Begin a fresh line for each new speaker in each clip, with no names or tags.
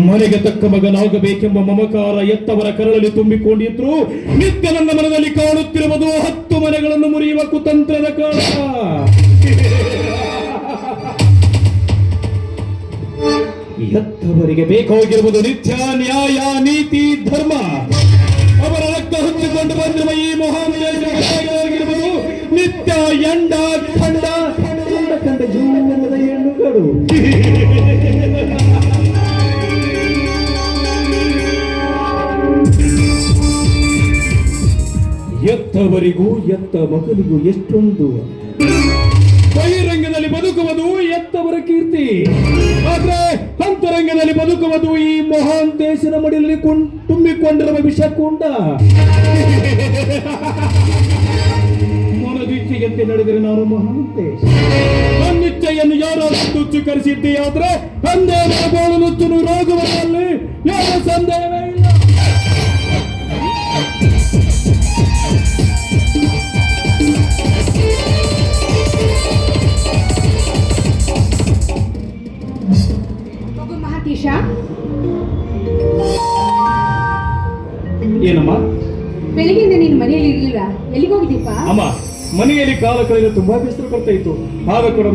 ಮನೆಗೆ ತಕ್ಕ ಮಗನಾಗಬೇಕೆಂಬ ಮಮಕಾರ ಎತ್ತವರ ಕರಳಲ್ಲಿ ತುಂಬಿಕೊಂಡಿದ್ರು. ನಿತ್ಯ ನನ್ನ ಮನದಲ್ಲಿ ಕಾಣುತ್ತಿರುವುದು 10 ಮನೆಗಳನ್ನು ಮುರಿಯುವ ಕುತಂತ್ರದ ಕಾಲ. ಎತ್ತವರಿಗೆ ಬೇಕಾಗಿರುವುದು ನಿತ್ಯ ನ್ಯಾಯ, ನೀತಿ, ಧರ್ಮ. ಅವರ ರಕ್ತ ಹೊಚ್ಚಿಕೊಂಡು ಬಂದಿರುವ ಈ ಮಹಾನ್ ದೇಶವಾಗಿರುವುದು ನಿತ್ಯ ಎಂಡ ಖಂಡ ಕಂಡ ಜೀವನದ ಹೆಣ್ಣುಗಳು. ಎತ್ತವರಿಗೂ ಎತ್ತ ಮಗನಿಗೂ ಎಷ್ಟೊಂದು. ಬಹಿರಂಗದಲ್ಲಿ ಬದುಕುವುದು ಎತ್ತವರ ಕೀರ್ತಿ, ಆದ್ರೆ ಅಂತರಂಗದಲ್ಲಿ ಬದುಕುವುದು ಈ ಮಹಾನ್ ದೇಶದ ಮಡಿಲಲ್ಲಿ ತುಂಬಿಕೊಂಡಿರುವ ವಿಷಕುಂಡ. ಮನದಿಚ್ಛೆಯಂತೆ ನಡೆದರೆ ನಾನು ಮಹಾನ್ ದೇಶ. ನನ್ನಿಚ್ಛೆಯನ್ನು ಯಾರಾದರೂ ತುಚ್ಛೀಕರಿಸಿದ್ದೇ ಆದ್ರೆ ಅಂದೇ ಗೋಳು ನುಚ್ಚು ರೋಗುವಲ್ಲಿ ಯಾವ ಸಂದೇಹವೇ ಇಲ್ಲ. ಏನಮ್ಮ,
ಬೆಳಿಗ್ಗೆಯಿಂದ ನೀನು ಮನೆಯಲ್ಲಿ ಇರ್ಲಿಲ್ಲ, ಎಲ್ಲಿಗೋಗಿದ್ದೀಪ?
ಅಮ್ಮ, ಮನೆಯಲ್ಲಿ ಕಾಲ ಕಳೆದು ತುಂಬಾ ಬೇಸರ ಕೊಡ್ತಾ ಇತ್ತು. ಆಗ ಕೂಡ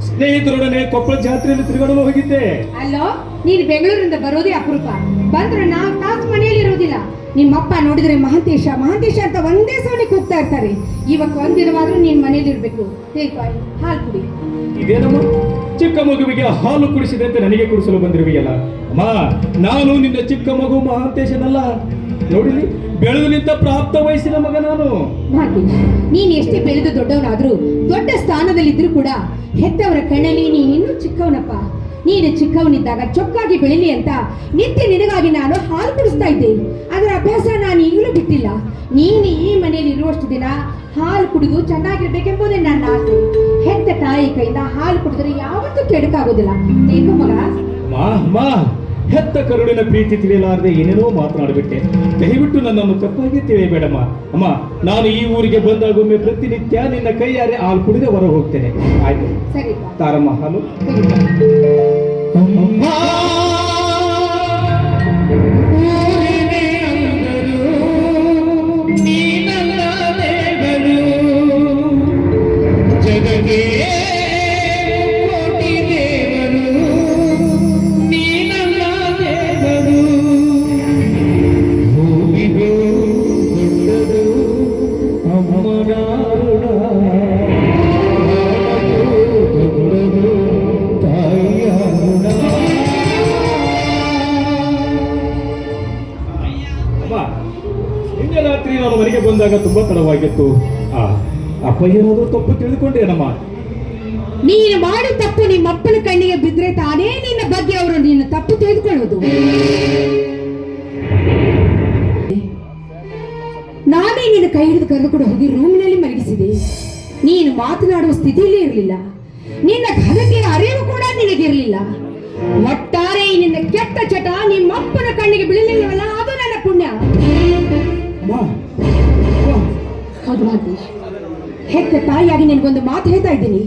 ಸ್ನೇಹಿತರೊಡನೆ ಕೊಪ್ಪಳ ಜಾತ್ರೆಯಲ್ಲಿ ತಿರುಗಾಡಲು ಹೋಗಿದ್ದೆ.
ಅಲ್ಲೋ, ನೀನು ಬೆಂಗಳೂರಿಂದ ಬರೋದೇ ಅಪರೂಪ. ಬಂದ್ರೆ 4 ತಾಸು ಮನೆಯಲ್ಲಿ ಇರೋದಿಲ್ಲ. ನಿಮ್ಮಪ್ಪ ನೋಡಿದ್ರೆ ಮಹಾಂತೇಶ ಮಹಾಂತೇಶ ಅಂತ ಒಂದೇ ಸಲ ಕೂಗ್ತಾ ಇರ್ತಾರೆ. ಇವತ್ತು ಒಂದಿನವಾದ್ರೂ ನೀನ್ ಮನೇಲಿ ಇರ್ಬೇಕು. ಹಾಲು ಕುಡಿ.
ಇದೇನಮ್ಮ, ಚಿಕ್ಕ ಮಗುವಿಗೆ ಹಾಲು ಕುಡಿಸಿದೆ ಅಂತ ನನಗೆ ಕುಡಿಸಲು ಬಂದಿರುವೆಯಲ್ಲ? ಅಮ್ಮ, ನಾನು ನಿನ್ನ ಚಿಕ್ಕ ಮಗು ಮಹಾಂತೇಶನಲ್ಲ. ನೋಡಿಲಿ, ಬೆಳೆದು ನಿಂತ ಪ್ರಾಪ್ತ ವಯಸ್ಸಿನ ಮಗ ನಾನು.
ನೀನ್ ಎಷ್ಟೇ ಬೆಳೆದು ದೊಡ್ಡವನಾದ್ರೂ, ದೊಡ್ಡ ಸ್ಥಾನದಲ್ಲಿದ್ರು ಕೂಡ ಹೆತ್ತವರ ಕಣ್ಣಲ್ಲಿ ನೀನ್ ಇನ್ನೂ ಚಿಕ್ಕವನಪ್ಪ. ನೀನು ಚಿಕ್ಕವನಿದ್ದಾಗ ಚೊಕ್ಕಾಗಿ ಬೆಳಿಲಿ ಅಂತ ನಿತ್ಯ ನಿನಗಾಗಿ ನಾನು ಹಾಲು ಕುಡಿಸ್ತಾ ಇದ್ದೆ. ಅದರ ಅಭ್ಯಾಸ ನಾನು ಈಗಲೂ ಬಿಟ್ಟಿಲ್ಲ. ನೀನು ಈ ಮನೆಯಲ್ಲಿ ಇರುವಷ್ಟು ದಿನ ಹಾಲು ಕುಡಿದು ಚೆನ್ನಾಗಿರ್ಬೇಕೆಂಬುದೇ ನನ್ನ ಆಸೆ. ಹೆತ್ತ ತಾಯಿ ಕೈಯಿಂದ ಹಾಲು ಕುಡಿದ್ರೆ ಯಾವತ್ತೂ ಕೆಡಕಾಗೋದಿಲ್ಲ. ಏಕೋ ಮಗ,
ಹೆತ್ತ ಕರುಳಿನ ಪ್ರೀತಿ ತಿಳಿಯಲಾರದೆ ಏನೇನೋ ಮಾತನಾಡಿಬಿಟ್ಟೆ. ದಯವಿಟ್ಟು ನನ್ನನ್ನು ತಪ್ಪಾಗಿ ತಿಳಿಯಬೇಡಮ್ಮ. ಅಮ್ಮ, ನಾನು ಈ ಊರಿಗೆ ಬಂದಾಗೊಮ್ಮೆ ಪ್ರತಿನಿತ್ಯ ನಿನ್ನ ಕೈಯಾರೆ ಹಾಲು ಕುಡಿದು ಹೊರ ಹೋಗ್ತೇನೆ. ಆಯ್ತು?
ಸರಿ
ತಾರಮ್ಮ, ಹಾಲು. ನಿನ್ನೆ ರಾತ್ರಿ ನಾನು ಮನೆಗೆ ಬಂದಾಗ ತುಂಬಾ ತಡವಾಗಿತ್ತು. ಅಪ್ಪ ಏನಾದರೂ ತಪ್ಪು ತಿಳಿದುಕೊಂಡೇನಮ್ಮ?
ನೀನು ಮಾಡಿ ತಪ್ಪು ನಿಮ್ಮಪ್ಪನ ಕಣ್ಣಿಗೆ ಬಿದ್ರೆ ತಾನೇ ನಿನ್ನ ಬಗ್ಗೆ ಅವರು ನಿನ್ನ ತಪ್ಪು ತಿಳಿದುಕೊಳ್ಳೋದು. ನಾನೇ ನಿನ್ನ ಕೈ ಹಿಡಿದು ಕರೆದುಕೊಂಡು ಹೋಗಿ ರೂಮಿನಲ್ಲಿ ಮಲಗಿಸಿದೆ. ನೀನು ಮಾತನಾಡುವ ಸ್ಥಿತಿಯಲ್ಲಿ ಇರಲಿಲ್ಲ. ನಿನ್ನ ಘನತೆಯ ಅರಿವು ಕೂಡ ನಿನಗಿರಲಿಲ್ಲ. ಒಟ್ಟಾರೆ ನಿನ್ನ ಕೆಟ್ಟ ಚಟ ನಿಮ್ಮಪ್ಪನ ಕಣ್ಣಿಗೆ ಬೀಳಲಿಲ್ಲವಲ್ಲ, ಅದು ನನ್ನ ಪುಣ್ಯ. ಹೌದು ಮಹಂತೇಶ್, ಹೆತ್ತ ತಾಯಿಯಾಗಿ ನಿನಗೊಂದು ಮಾತು ಹೇಳ್ತಾ ಇದ್ದೀನಿ.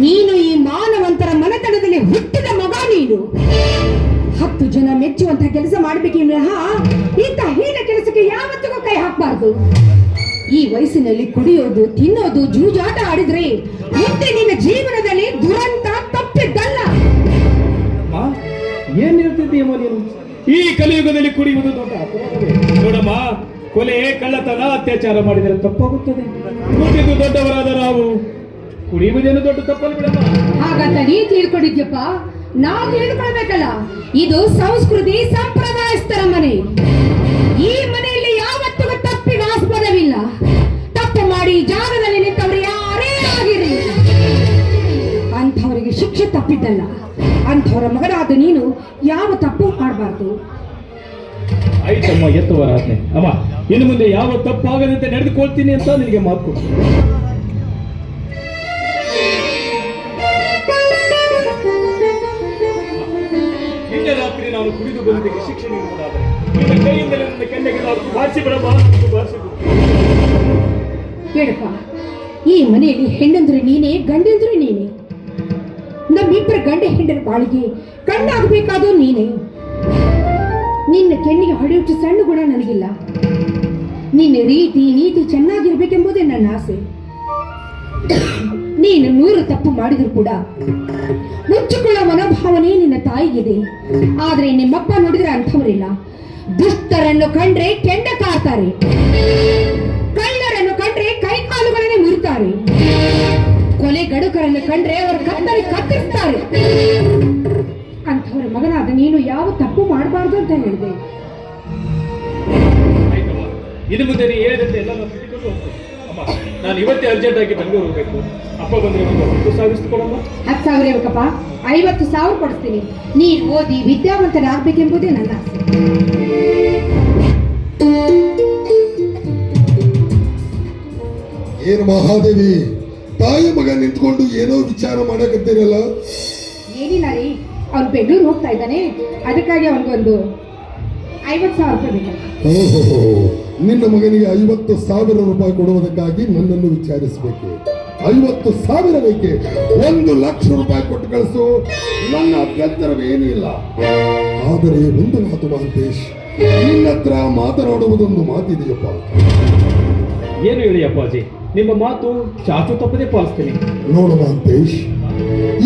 ನೀನು ಈ ಮಾನವಂತರ ಮನೆತನದಲ್ಲಿ ಹುಟ್ಟಿದ ಮಗ. ನೀನು 10 ಜನ ಮೆಚ್ಚುವಂತಹ ಕೆಲಸ ಮಾಡಬೇಕು. ಇಂಥ ಹೀನ ಕೆಲಸಕ್ಕೆ ಯಾವತ್ತಿಗೂ ಕೈ ಹಾಕಬಾರ್ದು. ಈ ವಯಸ್ಸಿನಲ್ಲಿ ಕುಡಿಯೋದು, ತಿನ್ನೋದು, ಜೂಜಾಟ ಆಡಿದ್ರೆ ಮುಂದೆ ನಿನ್ನ ಜೀವನದಲ್ಲಿ ದುರಂತ ತಪ್ಪಿದ್ದಲ್ಲ.
ಏನ್ ಹೇಳ್ತಿದ್ದೀಯಮ್ಮ ನೀನು? ಈ ಕಲಿಯುಗದಲ್ಲಿ ಕುಡಿಯುವುದು ದೊಡ್ಡ ಅಪರಾಧವೇ. ನೋಡಮ್ಮ, ಕೊಲೆ, ಕಳ್ಳತನ, ಅತ್ಯಾಚಾರ ಮಾಡಿದರೆ ತಪ್ಪಾಗುತ್ತದೆ. ಕುಡಿದು ದೊಡ್ಡವರಾದ ನಾವು ಕುಡಿಯುವುದೇನು ದೊಡ್ಡ ತಪ್ಪಲ್ಲ ಬಿಡಮ್ಮ.
ಹಾಗಂತ ನೀ ತಿಳ್ಕೊಂಡಿದ್ಯಪ್ಪ, ನಾವು ತಿಳ್ಕೊಳ್ಬೇಕಲ್ಲ. ಇದು ಸಂಸ್ಕೃತಿ ಸಂಪ್ರದಾಯಸ್ಥರ ಮನೆ. ಈ ಮನೆಯಲ್ಲಿ ಯಾವತ್ತಿಗೂ ತಪ್ಪಿಗೆ ಆಸ್ಪದವಿಲ್ಲ. ತಪ್ಪು ಮಾಡಿ ಜಾಗದಲ್ಲಿ ನಿಂತವರು ಯಾರೇ ಆಗಿರಲಿ, ಅಂಥವರಿಗೆ ಶಿಕ್ಷೆ ತಪ್ಪಿದ್ದಲ್ಲ. ಅಂಥವರ ಮಗನಾದ ನೀನು ಯಾವ ತಪ್ಪು ಮಾಡಬಾರ್ದು.
ಆಯ್ತಮ್ಮ, ಎತ್ತವರ ಆಜ್ಞೆ. ಅಮ್ಮ, ಇನ್ನು ಮುಂದೆ ಯಾವ ತಪ್ಪಾಗದಂತೆ ನಡೆದುಕೊಳ್ತೀನಿ ಅಂತ ನಿನಗೆ ಮಾತು ಕೊಡು. ನಿನ್ನೆ ರಾತ್ರಿ ನಾನು ಕುಡಿದು ಬಂದಿದ್ದಕ್ಕೆ ಶಿಕ್ಷೆ ನೀಡುವುದಾದರೆ ನಿನ್ನ ಕೈಯಿಂದಲೇ ನನ್ನ ಕೆನ್ನೆಗೆ ಬಾರಿಸಿ ಬಿಡಮ್ಮ.
ಬೇಡಪ್ಪ, ಈ ಮನೆಯಲ್ಲಿ ಹೆಣ್ಣಂದ್ರೆ ನೀನೇ, ಗಂಡಂದ್ರೆ ನೀನೇ. ಗಂಡ ಹೆಂಡರ ಬಾಳಿಗೆ ಕಣ್ಣಾಗಬೇಕಾದೋ ನೀನೇ. ನಿನ್ನ ಕೆನ್ನಿಗೆ ಹೊಡೆಯುಟ್ಟು ಸಣ್ಣ ಗುಣ ನನಗಿಲ್ಲ. ನಿನ್ನ ರೀತಿ ನೀತಿ ಚೆನ್ನಾಗಿರ್ಬೇಕೆಂಬುದೇ ನನ್ನ ಆಸೆ. ನೀನು 100 ತಪ್ಪು ಮಾಡಿದ್ರು ಕೂಡ ಮುಚ್ಚಿಕೊಳ್ಳೋ ಮನೋಭಾವನೆ ನಿನ್ನ ತಾಯಿಗಿದೆ. ಆದ್ರೆ ನಿಮ್ಮಪ್ಪ ನೋಡಿದ್ರೆ ಅಂಥವರಿಲ್ಲ. ದುಷ್ಟರನ್ನು ಕಂಡ್ರೆ ಕೆಂಡ ಕಾಡ್ತಾರೆ, ಕಳ್ಳರನ್ನು ಕಂಡ್ರೆ ಕೈ ಕಾಲುಗಳನ್ನೇ ಮುರಿತಾರೆ, ಕೊಲೆ ಗಡುಕರನ್ನು ಕಂಡ್ರೆ ಅವರ ಕತ್ತರಿಸ್ತಾರೆ. ಅಂಥವರ ಮಗನಾದ ನೀನು ಯಾವ ತಪ್ಪು ಮಾಡಬಾರ್ದು ಅಂತ ಹೇಳಿದೆ.
ಇನ್ನು ಮುಂದೆ ನೀ ಹೇಳಿದಂತೆ ಎಲ್ಲ ನಾನು ತಿಳ್ಕೊಂಡು ಹೋಗ್ತೀನಿ. ಅಮ್ಮ, ನಾನು ಇವತ್ತೇ ಅರ್ಜೆಂಟ್ ಆಗಿ ಬೆಂಗಳೂರು ಹೋಗ್ಬೇಕು. ಅಪ್ಪ ಬಂದ್ರೆ ಒಂದು 10,000 ಕೊಡಮ್ಮ.
10,000 ಬೇಕಪ್ಪ, 50,000 ಕೊಡಿಸ್ತೀನಿ. ನೀನು ಓದಿ ವಿದ್ಯಾವಂತರಾಗಬೇಕೆಂಬುದೇ ನನ್ನ ಆಸೆ.
ಏನು ಮಹಾದೇವಿ, ತಾಯಿ ಮಗ ನಿಂತ್ಕೊಂಡು ಏನೋ ವಿಚಾರ ಮಾಡಕತ್ತೀರಲ್ಲ?
ಏನಿಲ್ಲ ರೀ, ಅವ್ನು ಬೆಂಗಳೂರು ಹೋಗ್ತಾ ಇದ್ದಾನೆ, ಅದಕ್ಕಾಗಿ ಅವನಿಗೊಂದು 50,000 ರೂಪಾಯಿ ಬೇಕಲ್ಲ.
ಓಹೋ, ನಿನ್ನ ಮಗನಿಗೆ 50,000 ರೂಪಾಯಿ ಕೊಡುವುದಕ್ಕಾಗಿ ನನ್ನನ್ನು ವಿಚಾರಿಸಬೇಕು. 50,000 ಬೇಕೆ? 1,00,000 ರೂಪಾಯಿ ಕೊಟ್ಟು ಕಳಿಸು, ನನ್ನ ಅಭ್ಯಂತರವೇನೂ ಇಲ್ಲ. ಆದರೆ ಒಂದು ಮಾತು ಮಹಂತೇಶ್, ನಿನ್ನ ಹತ್ರ ಮಾತನಾಡುವುದೊಂದು ಮಾತಿದೆಯಪ್ಪ.
ಏನು ಹೇಳಿ ಅಪ್ಪಾಜಿ, ನಿಮ್ಮ ಮಾತು ಚಾಚು ತಪ್ಪದೆ ಪಾಲಿಸ್ತೀನಿ.
ನೋಡು ಮಹಂತೇಶ್,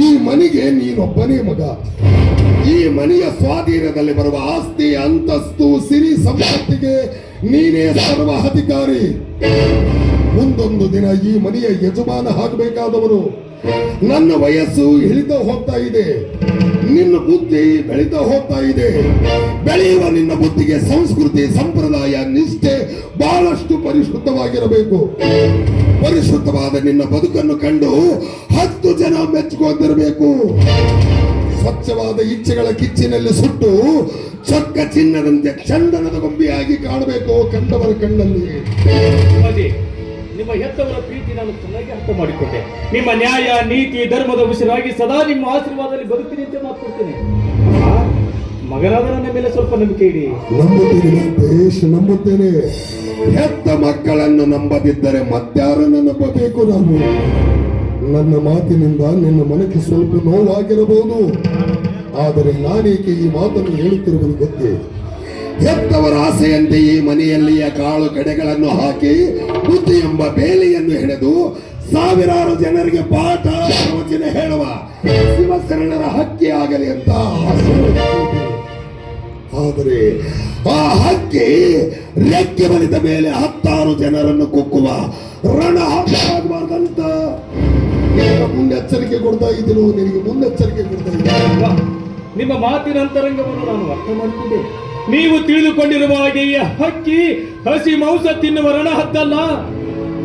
ಈ ಮನೆಗೆ ನೀನೊಬ್ಬನೇ ಮಗ. ಈ ಮನೆಯ ಸ್ವಾಧೀನದಲ್ಲಿ ಬರುವ ಆಸ್ತಿ, ಅಂತಸ್ತು, ಸಿರಿ ಸಂಪತ್ತಿಗೆ ನೀನೇ ಸರ್ವ ಅಧಿಕಾರಿ. ಮುಂದೊಂದು ದಿನ ಈ ಮನೆಯ ಯಜಮಾನ ಆಗಬೇಕಾದವರು. ನನ್ನ ವಯಸ್ಸು ಇಳಿತಾ ಹೋಗ್ತಾ ಇದೆ, ನಿನ್ನ ಬುದ್ಧಿ ಬೆಳೀತಾ ಹೋಗ್ತಾ ಇದೆ. ಬೆಳೆಯುವ ನಿನ್ನ ಬುದ್ಧಿಗೆ ಸಂಸ್ಕೃತಿ, ಸಂಪ್ರದಾಯ, ನಿಷ್ಠೆ ಬಹಳಷ್ಟು ಪರಿಶುದ್ಧವಾಗಿರಬೇಕು. ಪರಿಶುದ್ಧವಾದ ನಿನ್ನ ಬದುಕನ್ನು ಕಂಡು 10 ಜನ ಮೆಚ್ಚಿಕೊಂಡಿರಬೇಕು. ಸ್ವಚ್ಛವಾದ ಇಚ್ಛೆಗಳ ಕಿಚ್ಚಿನಲ್ಲಿ ಸುಟ್ಟು ಚೊಕ್ಕ ಚಿನ್ನದಂತೆ ಚಂದನದ ಗೊಂಬೆಯಾಗಿ ಕಾಣಬೇಕು ಕಂಡವರ ಕಣ್ಣಲ್ಲಿ.
ಅಪ್ಪಾಜಿ, ನಿಮ್ಮ ಹೆತ್ತವರ ಪ್ರೀತಿ ನಾನು ಚೆನ್ನಾಗಿ ಅರ್ಥ ಮಾಡಿಕೊಂಡೆ. ನಿಮ್ಮ ನ್ಯಾಯ, ನೀತಿ, ಧರ್ಮದ ಉಸಿರಾಗಿ ಸದಾ ನಿಮ್ಮ ಆಶೀರ್ವಾದದಲ್ಲಿ ಬದುಕ್ತೀನಿ ಅಂತ ಮಾತುಕೊಡ್ತೀನಿ. ಮಗನಾದ ನನ್ನ ಮೇಲೆ ಸ್ವಲ್ಪ ನಂಬಿಕೆ ಇಡಿ.
ನಂಬುತ್ತೇನೆ ಮಹೇಶ್, ನಂಬುತ್ತೇನೆ. ಹೆತ್ತ ಮಕ್ಕಳನ್ನು ನಂಬದಿದ್ದರೆ ಮತ್ತಾರನ್ನು ನಂಬಬೇಕು ನಾವು. ನನ್ನ ಮಾತಿನಿಂದ ನಿನ್ನ ಮನಕ್ಕೆ ಸ್ವಲ್ಪ ನೋವಾಗಿರಬಹುದು, ಆದರೆ ನಾನೇಕೆ ಈ ಮಾತನ್ನು ಹೇಳುತ್ತಿರುವುದು ಗೊತ್ತೇ? ಹೆತ್ತವರ ಆಸೆಯಂತೆ ಈ ಮನೆಯಲ್ಲಿಯ ಕಾಳು ಕಡೆಗಳನ್ನು ಹಾಕಿ ಬುದ್ಧಿ ಎಂಬ ಬೇಲಿಯನ್ನು ಹೆಣೆದು ಸಾವಿರಾರು ಜನರಿಗೆ ಪಾಠ ಪ್ರವಚನ ಹೇಳುವ ಶಿವಶರಣರ ಹಕ್ಕಿ ಆಗಲಿ ಅಂತ ಆಸೆ. ಆದರೆ ಆ ಹಕ್ಕಿ ರೆಕ್ಕೆ ಬಲಿತ ಮೇಲೆ 10 ಜನರನ್ನು ಕುಕ್ಕುವ ರಣ ಆಗಬಾರ್ದಂತ ಮುನ್ನೆಚ್ಚರಿಕೆ ಕೊಡ್ತಾ ಇದ್ದೀನಿ. ನಿನಗೆ ಮುನ್ನೆಚ್ಚರಿಕೆ ಕೊಡ್ತಾ ಇದ್ದೀನಿ.
ನಿಮ್ಮ ಮಾತಿನ ಅಂತರಂಗವನ್ನು ನಾನು ಅರ್ಥ ಮಾಡಿಕೊಂಡೆ. ನೀವು ತಿಳಿದುಕೊಂಡಿರುವ ಹಾಗೆ ಈ ಹಕ್ಕಿ ಹಸಿ ಮಾಂಸ ತಿನ್ನುವ ರಣ ಹದ್ದಲ್ಲ.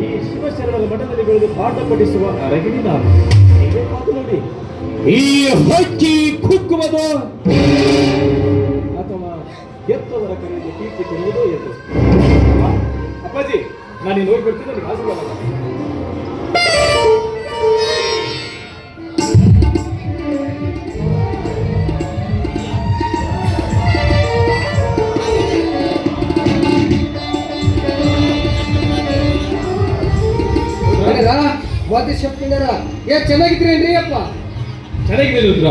ಈ ಶಿವಶರಣರ ಮಠದಲ್ಲಿ ಬೆಳೆದು ಪಾಠ ಪಠಿಸುವ ಅರಗಿಣಿ ನಾನು. ನೀವೇ ಮಾತು ನೋಡಿ, ಈ ಹಕ್ಕಿ ಕುಕ್ಕುವುದು ಅಥವಾ ಎತ್ತವರ ಕರೆಗೆ ಕೀರ್ತಿ ಕೊಡುವುದೋ ಎಂದು. ಅಪ್ಪಾಜಿ, ನಾನು ಹೋಗಿ ಬರ್ತೀನಿ. ನನಗೆ ಆಶೀರ್ವಾದ ಮಾಡಿ.
ಚೆನ್ನಾಗಿದ್ರೇನ್ರಿ ಅಪ್ಪ?
ಚೆನ್ನಾಗಿದೆ ರುದ್ರ.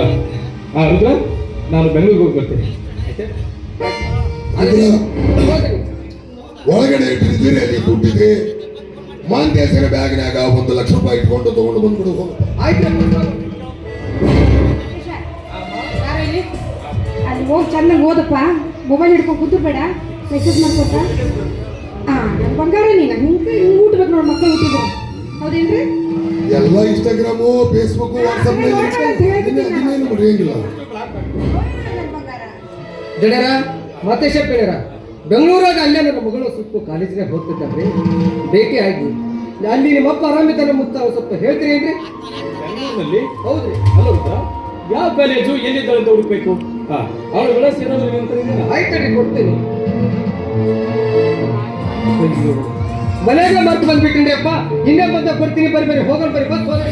ರುದ್ರ, ನಾನು ಬೆಂಗಳೂರಿಗೆ ಹೋಗಿ ಬರ್ತೇನೆ.
ಒಳಗಡೆ ಇಟ್ಟಿದ್ದೀರಿ, ಅಲ್ಲಿ ದುಡ್ಡಿದೆ. ಮಾಂತೇಶನ ಬ್ಯಾಗ್ನಾಗ 1,00,000 ರೂಪಾಯಿ ಇಟ್ಕೊಂಡು ತಗೊಂಡು ಬಂದ್ಬಿಡು.
ಆಯ್ತು,
ಅಲ್ಲಿ ಹೋಗಿ ಚೆನ್ನಾಗಿ ಓದಪ್ಪ. ಮೊಬೈಲ್ ಹಿಡ್ಕೊಂಡು ಕೂತ್ಬೇಡ, ಮೆಸೇಜ್ ಮಾಡ್ಕೊತ. ನನ್ನ ಬಂಗಾರ ನೀನು ಹಿಂಗೆ ಊಟಬೇಕು ನೋಡಿ, ಮಕ್ಕಳು ಹುಟ್ಟಿದ್ರು. ಹೌದೇನ್ರಿ?
ಎಲ್ಲ ಇನ್ಸ್ಟಾಗ್ರಾಮು, ಫೇಸ್ಬುಕ್, ವಾಟ್ಸಪ್ ಮರೆಯಂಗಿಲ್ಲ.
ಜಡರ ಮತ್ತೆ ಶೆಪ್ಪೇರ ಬೆಂಗಳೂರಾಗ ಅಲ್ಲೇ ನನ್ನ ಮಗಳು ಸುತ್ತು ಕಾಲೇಜಿನಾಗ ಹೋಗ್ತಿದ್ದಾರ್ರಿ. ಭೇಟಿ ಆಗಿ ಅಲ್ಲಿ ನಿಮ್ಮಪ್ಪ ಆರಾಮಿದ್ದಾನೆ ಮುತ್ತ ಸ್ವಲ್ಪ ಹೇಳ್ತೀರಿ ಏನ್ರಿ?
ಬೆಂಗಳೂರಿನಲ್ಲಿ?
ಹೌದ್ರಿ.
ಅಲ್ಲ ರುದ್ರ, ಯಾವ ಕಾಲೇಜು ಎಲ್ಲಿದ್ದಾಳೆ ಅಂತ ಹುಡುಕ್ಬೇಕು. ಅವಳು ವಿಳಾಸ ಏನಾದ್ರು ಅಂತ
ಆಯ್ತಣ್ಣ, ಕೊಡ್ತೀನಿ. ಮನೆಯಾಗ ಮರ್ತು ಬಂದ್ಬಿಟ್ಟಿನ್ರಿ ಅಪ್ಪ. ಇನ್ನೇ ಬಂದ ಕೊಡ್ತೀನಿ, ಬರ್ರಿ ಹೋಗೋಣ, ಬರ್ರಿ ಬಸ್ ಹೋದ್ರೆ